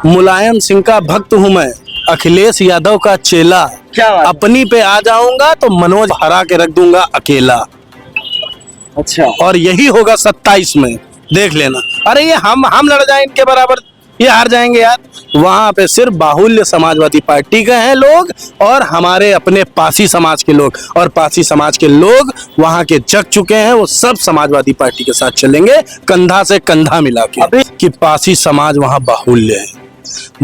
मुलायम सिंह का भक्त हूं मैं, अखिलेश यादव का चेला। क्या बात है? अपनी पे आ जाऊंगा तो मनोज हरा के रख दूंगा अकेला। अच्छा, और यही होगा 27 में, देख लेना। अरे ये हम लड़ जाए इनके बराबर, ये हार जाएंगे यार। वहां पे सिर्फ बाहुल्य समाजवादी पार्टी के हैं लोग और हमारे अपने पासी समाज के लोग, और पासी समाज के लोग वहां के जग चुके हैं, वो सब समाजवादी पार्टी के साथ चलेंगे कंधा से कंधा मिला के, कि पासी समाज वहां बाहुल्य है।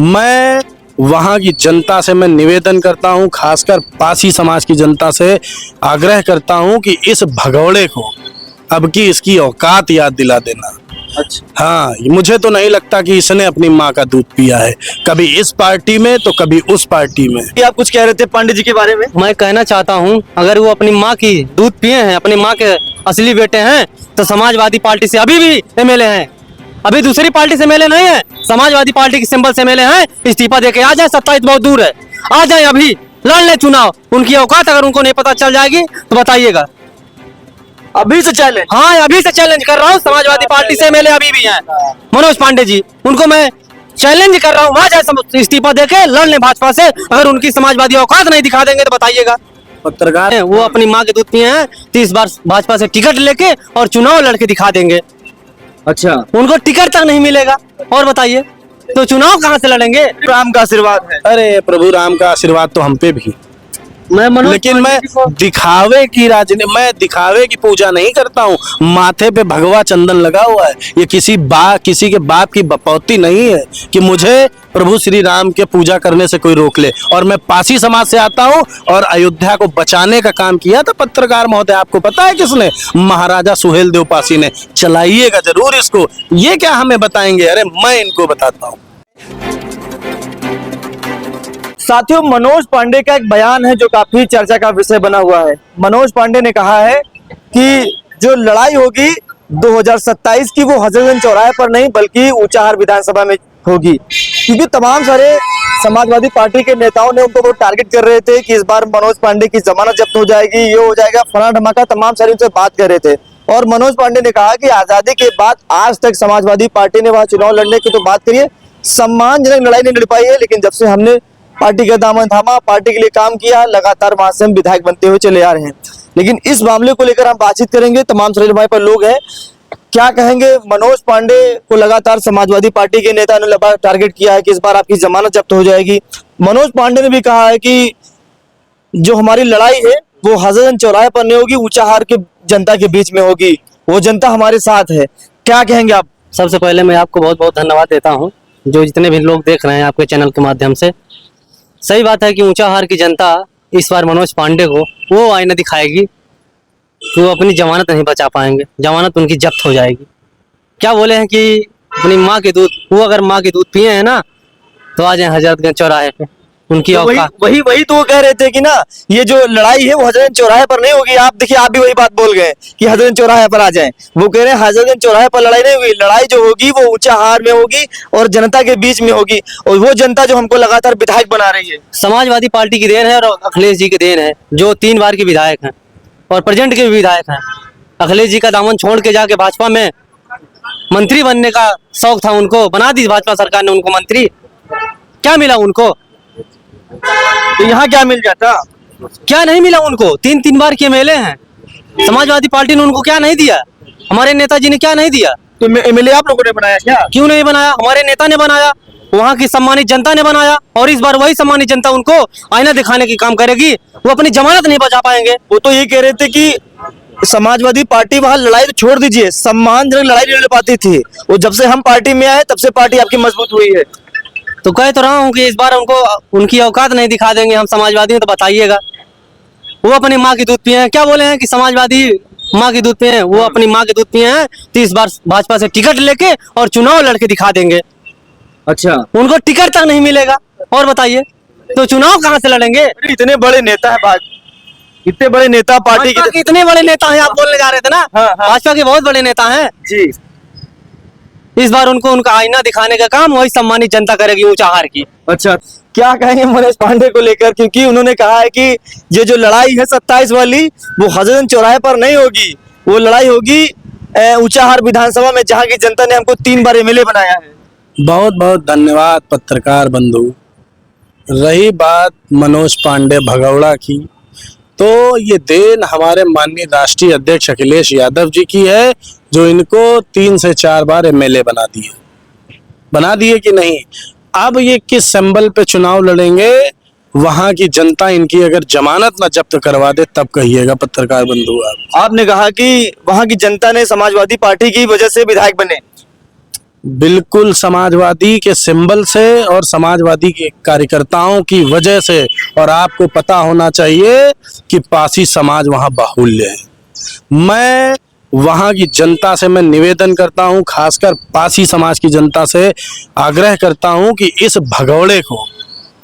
मैं वहां की जनता से मैं निवेदन करता हूं, खासकर पासी समाज की जनता से आग्रह करता हूं कि इस भगौड़े को अब की इसकी औकात याद दिला देना। अच्छा, हाँ, मुझे तो नहीं लगता कि इसने अपनी माँ का दूध पिया है, कभी इस पार्टी में तो कभी उस पार्टी में। ये आप कुछ कह रहे थे पांडे जी के बारे में? मैं कहना चाहता हूं, अगर वो अपनी माँ की दूध पिए हैं, अपनी माँ के असली बेटे हैं, तो समाजवादी पार्टी से अभी भी एमएलए हैं, अभी दूसरी पार्टी से एमएलए नहीं है, समाजवादी पार्टी के सिंबल से एमएलए हैं। इस्तीफा देके आ जाए, 27 बहुत दूर है, आ जाए अभी, लड़ ले चुनाव। उनकी औकात अगर उनको नहीं पता चल जाएगी तो बताइएगा। अभी से चैलेंज? हाँ, अभी से चैलेंज कर रहा हूँ, समाजवादी पार्टी से एमएलए अभी भी हैं मनोज पांडे जी, उनको मैं चैलेंज कर रहा हूँ, वहां जाए इस्तीफा देके लड़ ले भाजपा से। अगर उनकी समाजवादी औकात नहीं दिखा देंगे तो बताइएगा। पत्रकार वो अपनी माँ के दूध पिए हैं, 30 बार भाजपा से टिकट लेके और चुनाव लड़के दिखा देंगे। अच्छा, उनको टिकट तक नहीं मिलेगा, और बताइए तो चुनाव कहाँ से लड़ेंगे? राम का आशीर्वाद है। अरे प्रभु राम का आशीर्वाद तो हम पे भी, लेकिन मैं दिखावे की मैं दिखावे की पूजा नहीं करता हूँ। माथे पे भगवा चंदन लगा हुआ है, ये किसी के बाप की बपौती नहीं है कि मुझे प्रभु श्री राम के पूजा करने से कोई रोक ले। और मैं पासी समाज से आता हूँ और अयोध्या को बचाने का काम किया था पत्रकार महोदय, आपको पता है किसने? महाराजा सुहेलदेव पासी ने। चलाइएगा जरूर इसको, ये क्या हमें बताएंगे? अरे मैं इनको बताता हूँ। साथियों, मनोज पांडे का एक बयान है जो काफी चर्चा का विषय बना हुआ है। मनोज पांडे ने कहा है कि जो लड़ाई होगी 2027 की, वो हजरतगंज चौराहे पर नहीं बल्कि ऊंचाहार विधानसभा में होगी, क्योंकि तमाम सारे समाजवादी पार्टी के नेताओं ने उनको वो टारगेट कर रहे थे कि इस बार मनोज पांडे की जमानत जब्त हो जाएगी, ये हो जाएगा, फला धमाका, तमाम सारे उनसे बात कर रहे थे। और मनोज पांडे ने कहा कि आजादी के बाद आज तक समाजवादी पार्टी ने वहां चुनाव लड़ने की तो बात करिए, सम्मानजनक लड़ाई नहीं लड़ पाई है, लेकिन जब से हमने पार्टी का दामन थामा, पार्टी के लिए काम किया, लगातार वहां से हम विधायक बनते हुए चले आ रहे हैं। लेकिन इस मामले को लेकर हम बातचीत करेंगे, तमाम सारे हमारे पर लोग हैं। क्या कहेंगे? मनोज पांडे को लगातार समाजवादी पार्टी के नेता ने टारगेट किया है कि इस बार आपकी जमानत जब्त हो जाएगी। मनोज पांडे ने भी कहा है कि जो हमारी लड़ाई है वो हजरतगंज चौराहे पर नहीं होगी, ऊंचाहार के जनता के बीच में होगी, वो जनता हमारे साथ है। क्या कहेंगे आप? सबसे पहले मैं आपको बहुत बहुत धन्यवाद देता हूँ, जो जितने भी लोग देख रहे हैं आपके चैनल के माध्यम से। सही बात है कि ऊंचाहार की जनता इस बार मनोज पांडे को वो आईना दिखाएगी कि वो अपनी जमानत नहीं बचा पाएंगे, जमानत उनकी जब्त हो जाएगी। क्या बोले हैं कि अपनी माँ के दूध, वो अगर माँ के दूध पिए हैं ना तो आ जाए हजरतगंज चौराहे पे, उनकी तो वही तो वो कह रहे थे कि ना ये जो लड़ाई है वो हजरतगंज चौराहे पर नहीं होगी। आप देखिए, आप भी वही बात बोल गए कि हजरतगंज चौराहे पर आ जाएं। वो कह रहे हैं हजरतगंज चौराहे पर लड़ाई नहीं होगी, लड़ाई जो होगी वो ऊंचाहार में होगी और जनता के बीच में होगी, और वो जनता जो हमको लगातार विधायक बना रही है। समाजवादी पार्टी की देन है और अखिलेश जी की देन है, जो 3 बार के विधायक हैं और प्रेजेंट के भी विधायक हैं। अखिलेश जी का दामन छोड़ के जाके भाजपा में मंत्री बनने का शौक था उनको, बना दी भाजपा सरकार ने उनको मंत्री। क्या मिला उनको? तो यहाँ क्या मिल जाता? क्या नहीं मिला उनको? 3 बार के एमएलए हैं, समाजवादी पार्टी ने उनको क्या नहीं दिया? हमारे नेताजी ने क्या नहीं दिया? तो एमएलए आप लोगों ने बनाया क्या? क्यों नहीं बनाया? हमारे नेता ने बनाया, वहाँ की सम्मानित जनता ने बनाया, और इस बार वही सम्मानित जनता उनको आईना दिखाने की काम करेगी। वो अपनी जमानत नहीं बचा पाएंगे। वो तो ये कह रहे थे कि समाजवादी पार्टी वहां लड़ाई तो छोड़ दीजिए, सम्मानजनक लड़ाई नहीं लड़ पाती थी, वो जब से हम पार्टी में आए तब से पार्टी आपकी मजबूत हुई है। तो कह तो रहा हूँ कि इस बार उनको उनकी औकात नहीं दिखा देंगे हम समाजवादी हैं, तो बताइएगा। वो अपनी माँ की दूध पिए हैं। क्या बोले हैं कि समाजवादी माँ की दूध पिए हैं? वो अपनी माँ की दूध पिए हैं, 30 बार भाजपा से टिकट लेके और चुनाव लड़के दिखा देंगे। अच्छा, उनको टिकट तक नहीं मिलेगा, और बताइए तो चुनाव कहाँ से लड़ेंगे? इतने बड़े नेता है, इतने बड़े नेता पार्टी के इतने बड़े नेता हैं, आप बोलने जा रहे थे ना। हाँ। भाजपा के बहुत बड़े नेता हैं जी। इस बार उनको उनका आईना दिखाने का काम वही सम्मानित जनता करेगी ऊंचाहार की। अच्छा, क्या कहेंगे मनोज पांडे को लेकर? क्योंकि उन्होंने कहा है कि ये जो लड़ाई है 27 वाली, वो हजरतगंज चौराहे पर नहीं होगी, वो लड़ाई होगी ऊंचाहार विधानसभा में, जहां की जनता ने हमको 3 बार एमएलए बनाया है। बहुत बहुत धन्यवाद पत्रकार बंधु। रही बात मनोज पांडे भगौड़ा की, तो ये देन हमारे माननीय राष्ट्रीय अध्यक्ष अखिलेश यादव जी की है, जो इनको 3 से 4 बार एमएलए बना दिए कि नहीं। अब ये किस सिंबल पे चुनाव लड़ेंगे, वहां की जनता इनकी अगर जमानत ना जब्त करवा दे तब कहिएगा पत्रकार बंधु आप। आपने कहा कि वहां की जनता ने समाजवादी पार्टी की वजह से विधायक बने। बिल्कुल समाजवादी के सिंबल से और समाजवादी के कार्यकर्ताओं की वजह से। और आपको पता होना चाहिए कि पासी समाज वहां बाहुल्य है। मैं वहां की जनता से मैं निवेदन करता हूं, खासकर पासी समाज की जनता से आग्रह करता हूं कि इस भगौड़े को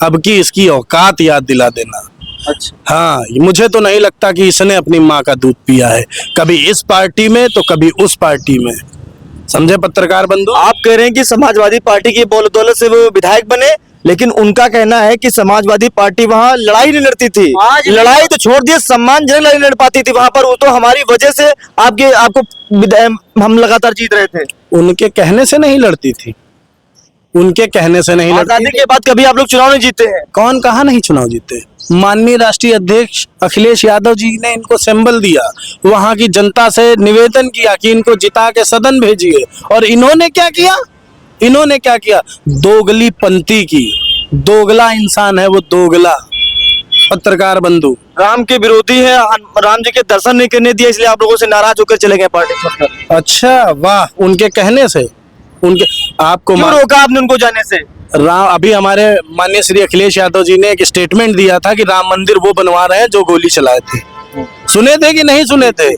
अब की इसकी औकात याद दिला देना। अच्छा, हाँ, मुझे तो नहीं लगता कि इसने अपनी माँ का दूध पिया है, कभी इस पार्टी में तो कभी उस पार्टी में। समझे पत्रकार बंधु? आप कह रहे हैं कि समाजवादी पार्टी की बदौलत से वो विधायक बने, लेकिन उनका कहना है कि समाजवादी पार्टी वहां लड़ाई नहीं लड़ती थी। लड़ाई तो छोड़ दिए, सम्मानजनक लड़ाई लड़ पाती थी वहां पर। वो तो हमारी वजह से हम लगातार जीत रहे थे। उनके कहने से नहीं लड़ती थी, उनके कहने से नहीं लड़ती आजादी के बाद कभी आप लोग चुनाव नहीं जीते हैं। कौन कहा नहीं चुनाव जीते? माननीय राष्ट्रीय अध्यक्ष अखिलेश यादव जी ने इनको सिंबल दिया, वहां की जनता से निवेदन किया कि इनको जिता के सदन भेजिए। और इन्होंने क्या किया? इन्होंने क्या किया? दोगली पंथी की। दोगला इंसान है वो, दोगला पत्रकार बंधु। राम के विरोधी है, राम जी के दर्शन नहीं करने दिया, इसलिए आप लोगों से नाराज होकर चले गए पार्टी छोड़कर। अच्छा, वाह, उनके कहने से उनके आपको क्यों रोका आपने उनको जाने से? राम, अभी हमारे माननीय श्री अखिलेश यादव जी ने एक स्टेटमेंट दिया था कि राम मंदिर वो बनवा रहे हैं जो गोली चलाए थे। सुने थे कि नहीं सुने थे?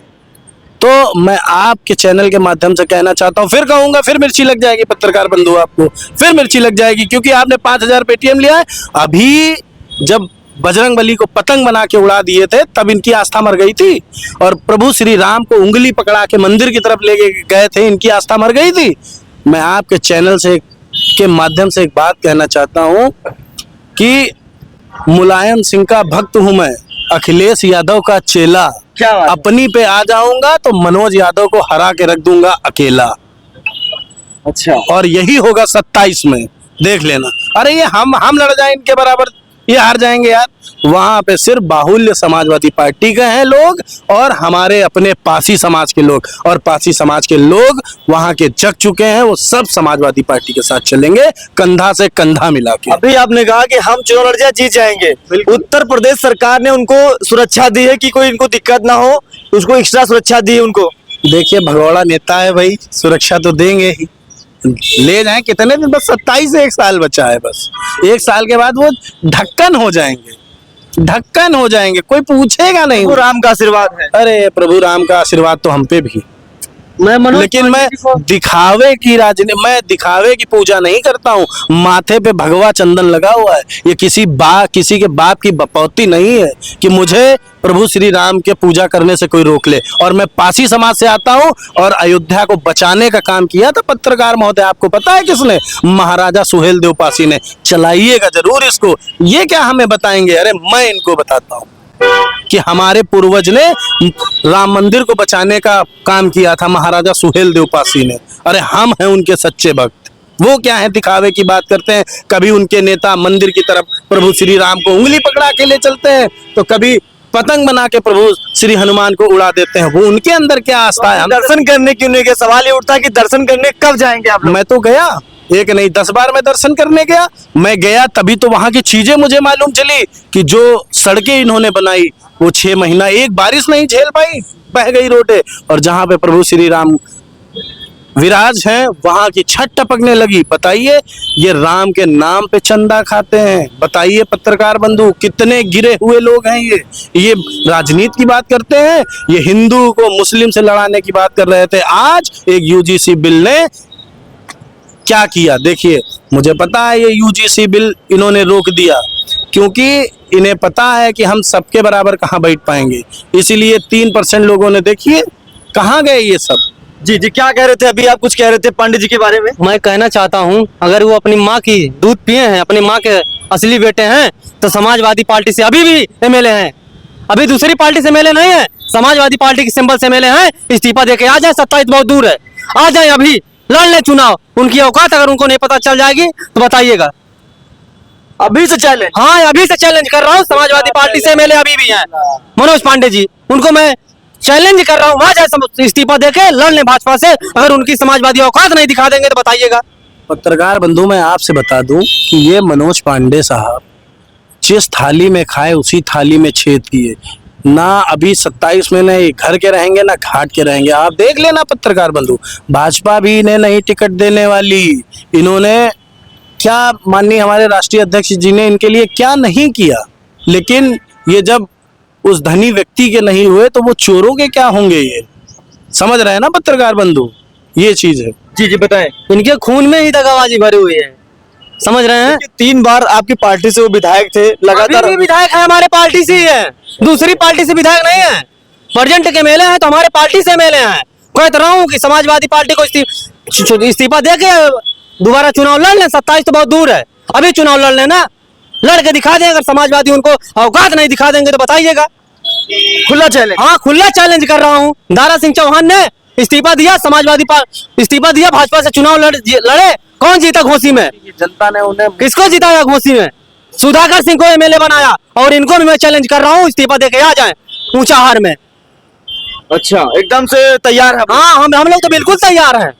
तो मैं आपके चैनल के माध्यम से कहना चाहता हूँ, फिर कहूंगा, फिर मिर्ची लग जाएगी पत्रकार बंधु, आपको फिर मिर्ची लग जाएगी, क्योंकि आपने 5000 पेटीएम लिया है। अभी जब बजरंग बली को पतंग बना के उड़ा दिए थे तब इनकी आस्था मर गई थी, और प्रभु श्री राम को उंगली पकड़ा के मंदिर की तरफ ले गए थे, इनकी आस्था मर गई थी। मैं आपके चैनल से के माध्यम से एक बात कहना चाहता हूं कि मुलायम सिंह का भक्त हूं मैं, अखिलेश यादव का चेला। क्या बात है? अपनी पे आ जाऊंगा तो मनोज यादव को हरा के रख दूंगा अकेला। अच्छा, और यही होगा 27 में, देख लेना। अरे ये हम लड़ जाए इनके बराबर, ये हार जाएंगे यार। वहां पे सिर्फ बाहुल्य समाजवादी पार्टी के हैं लोग और हमारे अपने पासी समाज के लोग, और पासी समाज के लोग वहां के जग चुके हैं, वो सब समाजवादी पार्टी के साथ चलेंगे, कंधा से कंधा मिला के। अभी आपने कहा कि हम चुनाव लड़ जाए जीत जाएंगे। उत्तर प्रदेश सरकार ने उनको सुरक्षा दी है कि कोई इनको दिक्कत ना हो, उसको एक्स्ट्रा सुरक्षा दी है उनको। देखिए, भगौड़ा नेता है भाई, सुरक्षा तो देंगे ही। ले जाएं कितने दिन, बस 27 से 1 साल बचा है, बस 1 साल के बाद वो ढक्कन हो जाएंगे, ढक्कन हो जाएंगे, कोई पूछेगा नहीं। वो राम का आशीर्वाद है। अरे प्रभु राम का आशीर्वाद तो हम पे भी। लेकिन मैं दिखावे की पूजा नहीं करता हूँ। माथे पे भगवा चंदन लगा हुआ है, ये किसी के बाप की बपौती नहीं है कि मुझे प्रभु श्री राम के पूजा करने से कोई रोक ले। और मैं पासी समाज से आता हूँ और अयोध्या को बचाने का काम किया था पत्रकार महोदय, आपको पता है किसने? महाराजा सुहेलदेव पासी ने। चलाइएगा जरूर इसको, ये क्या हमें बताएंगे? अरे मैं इनको बताता हूँ कि हमारे पूर्वज ने राम मंदिर को बचाने का काम किया था, महाराजा सुहेलदेव पासी ने। अरे हम हैं उनके सच्चे भक्त। वो क्या है, दिखावे की बात करते हैं। कभी उनके नेता मंदिर की तरफ प्रभु श्री राम को उंगली पकड़ा के ले चलते हैं, तो कभी पतंग बना के प्रभु श्री हनुमान को उड़ा देते हैं। वो उनके अंदर क्या आस्था है? हम दर्शन करने क्यों नहीं गए? सवाल ये उठता है कि दर्शन करने कब जाएंगे आप लोग? मैं तो गया, एक नहीं 10 बार मैं दर्शन करने गया। मैं गया तभी तो वहां की चीजें मुझे मालूम चली कि जो सड़कें इन्होंने बनाई वो 6 महीना एक बारिश नहीं झेल पाई, बह गई रोडें। और जहां पे प्रभु श्री राम विराज हैं वहां की छत टपकने लगी। बताइए, ये राम के नाम पे चंदा खाते हैं। बताइए पत्रकार बंधु, कितने गिरे हुए लोग हैं ये राजनीति की बात करते हैं, ये हिंदू को मुस्लिम से लड़ाने की बात कर रहे थे। आज एक यूजीसी बिल ने क्या किया देखिए। मुझे पता है ये यूजीसी बिल इन्होंने रोक दिया क्योंकि इन्हें पता है कि हम सबके बराबर कहाँ बैठ पाएंगे, इसीलिए 3% लोगों ने, देखिए कहाँ गए ये सब। जी जी, क्या कह रहे थे अभी? आप कुछ कह रहे थे पांडे जी के बारे में। मैं कहना चाहता हूं, अगर वो अपनी माँ की दूध पिए हैं, अपनी माँ के असली बेटे हैं, तो समाजवादी पार्टी से अभी भी एमएलए हैं। अभी दूसरी पार्टी से एमएलए नहीं है, समाजवादी पार्टी के सिंबल से एमएलए हैं। इस्तीफा देके आ जाए, 27 बहुत दूर है, आ जाए अभी। लड़ ले चुनाव। उनकी औकात अगर उनको नहीं पता चल जाएगी तो बताइएगा। अभी से चैलेंज। हाँ, अभी से चैलेंज कर रहा हूँ। समाजवादी पार्टी से एमएलए अभी भी हैं मनोज पांडे जी, उनको मैं चैलेंज कर रहा हूँ, वहां जाए इस्तीफा देके लड़ लें भाजपा से। अगर उनकी समाजवादी औकात नहीं दिखा देंगे तो बताइएगा। पत्रकार बंधु, मैं आपसे बता दूं कि ये मनोज पांडे साहब जिस थाली में खाए उसी थाली में छेद किए। ना अभी 27 में न घर के रहेंगे ना घाट के रहेंगे। आप देख लेना पत्रकार बंधु, भाजपा भी इन्हें नहीं टिकट देने वाली। इन्होंने क्या, माननीय हमारे राष्ट्रीय अध्यक्ष जी ने इनके लिए क्या नहीं किया। लेकिन ये जब उस धनी व्यक्ति के नहीं हुए तो वो चोरों के क्या होंगे, ये समझ रहे हैं ना पत्रकार बंधु, ये चीज है। जी जी बताएं। इनके खून में ही दगाबाजी भरी हुई है, समझ रहे हैं। 3 बार आपकी पार्टी से वो विधायक थे, लगातार अभी भी विधायक है, हमारे पार्टी से ही है, दूसरी पार्टी से विधायक नहीं है। प्रेजेंट के एमएलए हैं तो हमारे पार्टी से एमएलए हैं। कहता रहा हूँ कि समाजवादी पार्टी को इस्तीफा दे के दोबारा चुनाव लड़ लें। 27 तो बहुत दूर है, अभी चुनाव लड़ लेना, लड़ के दिखा दें। अगर समाजवादी उनको औकात नहीं दिखा देंगे तो बताइएगा। खुला चैलेंज। हाँ, खुला चैलेंज कर रहा हूँ। दारा सिंह चौहान ने इस्तीफा दिया, समाजवादी पार्टी इस्तीफा दिया, भाजपा से चुनाव लड़े। कौन जीता घोसी में? जनता ने उन्हें किसको जिताया घोसी में? सुधाकर सिंह को एमएलए बनाया। और इनको भी मैं चैलेंज कर रहा हूँ, इस्तीफा देके आ जाएं ऊंचाहार में। अच्छा, एकदम से तैयार है। हाँ, हम लोग तो बिल्कुल तैयार हैं,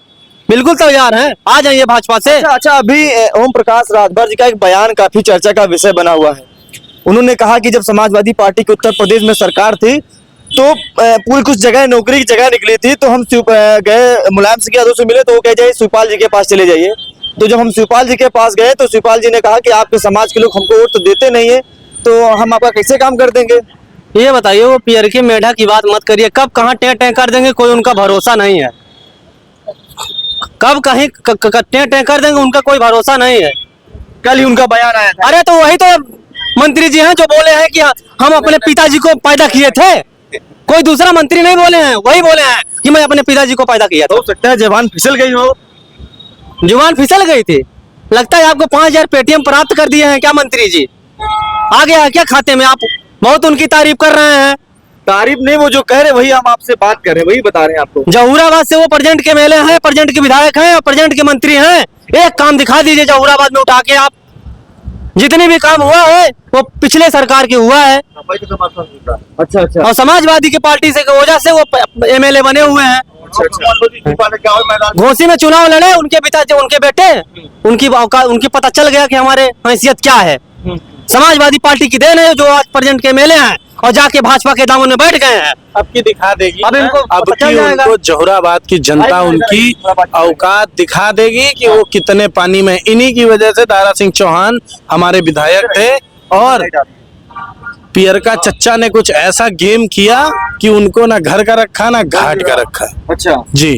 बिल्कुल तैयार हैं, आ जाइए भाजपा से। अच्छा, अभी ओम प्रकाश राजभर जी का एक बयान काफी चर्चा का विषय बना हुआ है। उन्होंने कहा कि जब समाजवादी पार्टी की उत्तर प्रदेश में सरकार थी तो पूरी कुछ जगह नौकरी की जगह निकली थी, तो हम गए मुलायम सिंह यादव से मिले तो वो कह जाइए शिवपाल जी के पास चले जाइए। तो जब हम शिवपाल जी के पास गए तो शिवपाल जी ने कहा कि आपके समाज के लोग हमको वोट तो देते नहीं है, तो हम आपका कैसे काम कर देंगे। ये बताइए, वो पियर के मेढा की बात मत करिए। कब कहाँ टें कर देंगे कोई उनका भरोसा नहीं है। कब कहीं टें कर देंगे उनका कोई भरोसा नहीं है। कल ही उनका बयान आया था। अरे तो वही तो मंत्री जी हैं जो बोले हैं कि हम अपने पिताजी को पैदा किए थे। कोई दूसरा मंत्री नहीं बोले हैं, वही बोले हैं कि मैं अपने पिताजी को पैदा किया था। हो सकता है जवान फिसल गई हो। जुबान फिसल गई थी। लगता है आपको 5000 पेटीएम प्राप्त कर दिए हैं क्या मंत्री जी? आ गया है क्या खाते में? आप बहुत उनकी तारीफ कर रहे हैं। तारीफ नहीं, वो जो कह रहे वही हम आपसे बात कर रहे हैं, वही बता रहे हैं आपको। जहूराबाद से वो प्रेजेंट के एमएलए हैं, प्रेजेंट के विधायक हैं और प्रेजेंट के मंत्री हैं। एक काम दिखा दीजिए जहूराबाद में उठा के आप। जितने भी काम हुआ है वो पिछले सरकार के हुआ है। अच्छा अच्छा। और समाजवादी की पार्टी से वजह से वो एमएलए बने हुए हैं। घोसी में चुनाव लड़े उनके पिताजी, उनके बेटे, उनकी पता चल गया कि हमारे हैसियत क्या है। समाजवादी पार्टी की देन है जो आज प्रेजेंट के एमएलए हैं और जाके भाजपा के दामन में बैठ गए हैं। अब की दिखा देगी, अब इनको अब पता की चल जाएगा। उनको जहुराबाद की जनता उनकी औकात दिखा देगी कि वो कितने पानी में। इन्हीं की वजह से दारा सिंह चौहान हमारे विधायक थे और पियर का चच्चा ने कुछ ऐसा गेम किया कि उनको ना घर का रखा ना घाट का रखा। अच्छा जी।